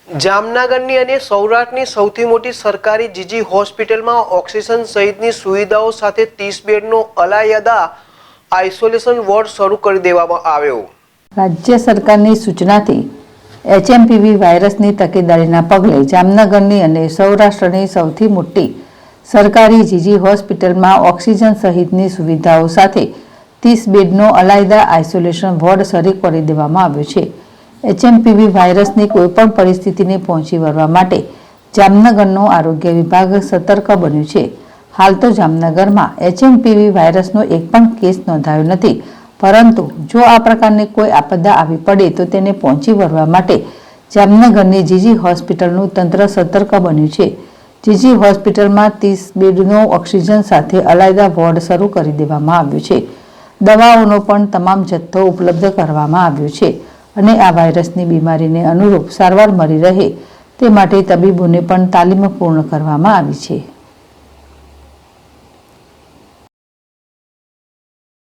જામનગરની અને સૌરાષ્ટ્રની સૌથી મોટી સરકારી જીજી હોસ્પિટલમાં ઓક્સિજન સહિતની સુવિધાઓ સાથે 30 બેડનો અલાયદા આઇસોલેશન વોર્ડ શરૂ કરી દેવામાં આવ્યો। રાજ્ય સરકારની સૂચનાથી HMPV વાયરસની તકેદારીના પગલે જામનગરની અને સૌરાષ્ટ્રની સૌથી મોટી સરકારી જીજી હોસ્પિટલમાં ઓક્સિજન સહિતની સુવિધાઓ સાથે 30 બેડનો અલાયદા આઇસોલેશન વોર્ડ શરૂ કરી દેવામાં આવ્યો છે। HMPV વાયરસની કોઈપણ પરિસ્થિતિને પહોંચી વળવા માટે જામનગરનો આરોગ્ય વિભાગ સતર્ક બન્યું છે। હાલ તો જામનગરમાં HMPV વાયરસનો એક પણ કેસ નોંધાયો નથી, પરંતુ જો આ પ્રકારની કોઈ આપદા આવી પડે તો તેને પહોંચી વળવા માટે જામનગરની જીજી હોસ્પિટલનું તંત્ર સતર્ક બન્યું છે। જીજી હોસ્પિટલમાં 30 બેડનો ઓક્સિજન સાથે અલાયદા વોર્ડ શરૂ કરી દેવામાં આવ્યો છે। દવાઓનો પણ તમામ જથ્થો ઉપલબ્ધ કરવામાં આવ્યો છે અને આ વાયરસની બીમારીને અનુરૂપ સારવાર મળી રહે તે માટે તબીબોને પણ તાલીમ પૂર્ણ કરવામાં આવી છે।